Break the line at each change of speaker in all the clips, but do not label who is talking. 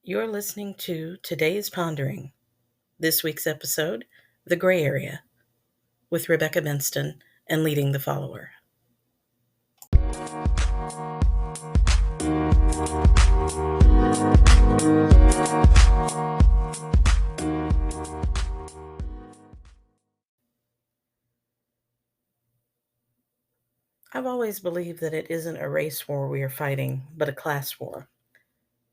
You're listening to today's Pondering. This week's episode, The Gray Area, with Rebecca Benston and Leading the Follower. I've always believed that it isn't a race war we are fighting, but a class war.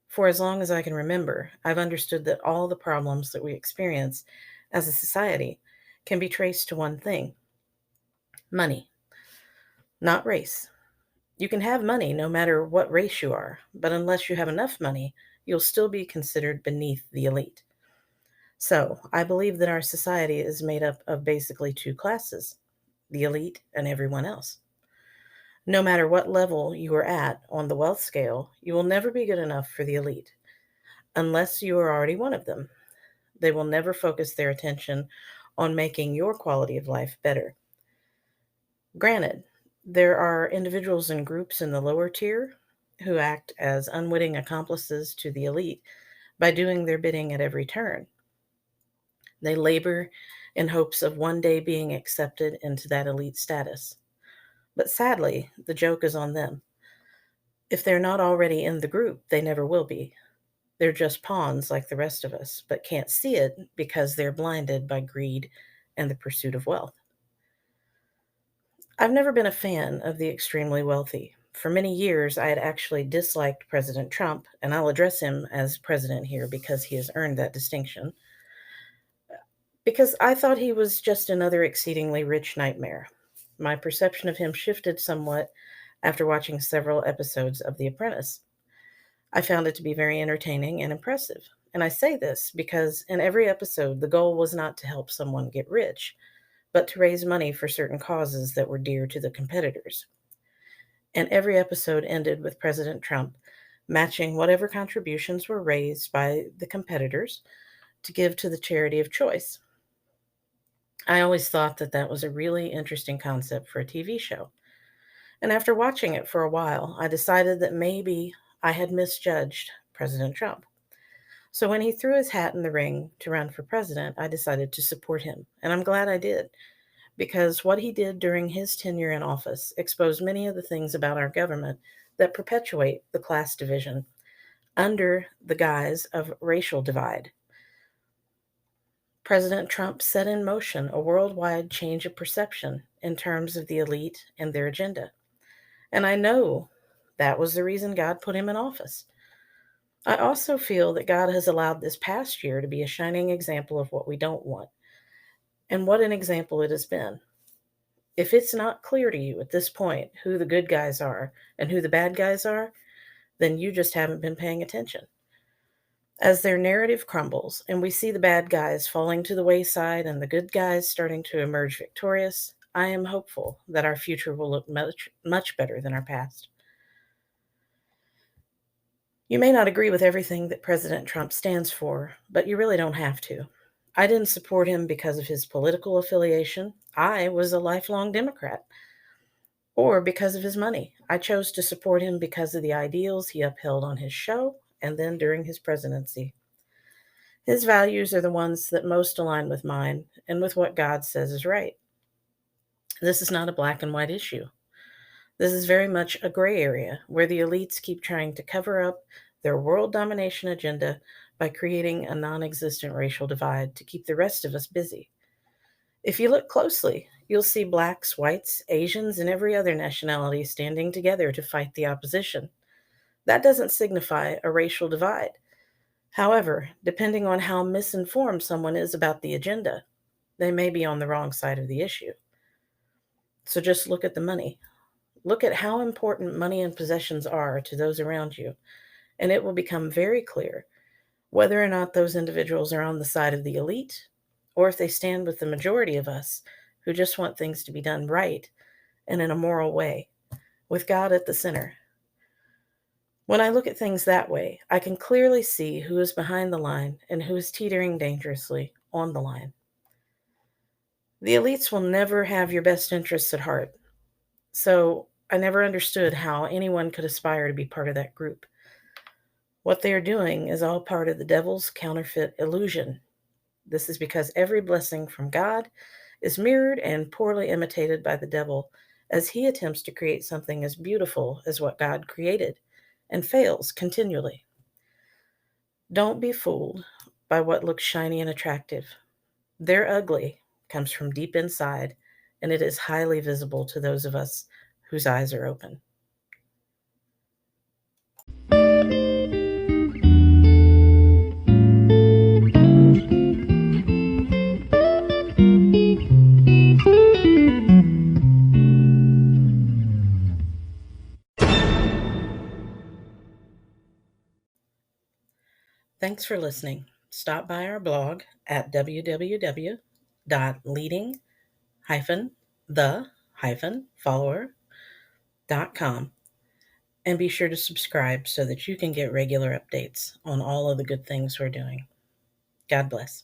For as long as I can remember, I've understood that all the problems that we experience as a society can be traced to one thing: money, not race. You can have money no matter what race you are, but unless you have enough money, you'll still be considered beneath the elite. So, I believe that our society is made up of basically two classes: the elite and everyone else. No matter what level you are at on the wealth scale, you will never be good enough for the elite, unless you are already one of them. They will never focus their attention on making your quality of life better. Granted, there are individuals and groups in the lower tier who act as unwitting accomplices to the elite by doing their bidding at every turn. They labor in hopes of one day being accepted into that elite status. But sadly, the joke is on them. If they're not already in the group, they never will be. They're just pawns like the rest of us, but can't see it because they're blinded by greed and the pursuit of wealth. I've never been a fan of the extremely wealthy. For many years, I had actually disliked President Trump, and I'll address him as president here because he has earned that distinction, because I thought he was just another exceedingly rich nightmare. My perception of him shifted somewhat after watching several episodes of The Apprentice. I found it to be very entertaining and impressive. And I say this because in every episode, the goal was not to help someone get rich, but to raise money for certain causes that were dear to the competitors. And every episode ended with President Trump matching whatever contributions were raised by the competitors to give to the charity of choice. I always thought that that was a really interesting concept for a TV show. And after watching it for a while, I decided that maybe I had misjudged President Trump. So when he threw his hat in the ring to run for president, I decided to support him. And I'm glad I did, because what he did during his tenure in office exposed many of the things about our government that perpetuate the class division under the guise of racial divide. President Trump set in motion a worldwide change of perception in terms of the elite and their agenda. And I know that was the reason God put him in office. I also feel that God has allowed this past year to be a shining example of what we don't want. And what an example it has been. If it's not clear to you at this point who the good guys are and who the bad guys are, then you just haven't been paying attention. As their narrative crumbles and we see the bad guys falling to the wayside and the good guys starting to emerge victorious, I am hopeful that our future will look much, much better than our past. You may not agree with everything that President Trump stands for, but you really don't have to. I didn't support him because of his political affiliation. I was a lifelong Democrat. Or because of his money. I chose to support him because of the ideals he upheld on his show and then during his presidency. His values are the ones that most align with mine and with what God says is right. This is not a black and white issue. This is very much a gray area where the elites keep trying to cover up their world domination agenda by creating a non existent racial divide to keep the rest of us busy. If you look closely, you'll see blacks, whites, Asians, and every other nationality standing together to fight the opposition. That doesn't signify a racial divide. However, depending on how misinformed someone is about the agenda, they may be on the wrong side of the issue. So just look at the money. Look at how important money and possessions are to those around you, and it will become very clear whether or not those individuals are on the side of the elite or if they stand with the majority of us who just want things to be done right and in a moral way, with God at the center. When I look at things that way, I can clearly see who is behind the line and who is teetering dangerously on the line. The elites will never have your best interests at heart, so I never understood how anyone could aspire to be part of that group. What they are doing is all part of the devil's counterfeit illusion. This is because every blessing from God is mirrored and poorly imitated by the devil as he attempts to create something as beautiful as what God created and fails continually. Don't be fooled by what looks shiny and attractive. Their ugly comes from deep inside, and it is highly visible to those of us whose eyes are open. Thanks for listening. Stop by our blog at www.leading-the-follower.com and be sure to subscribe so that you can get regular updates on all of the good things we're doing. God bless.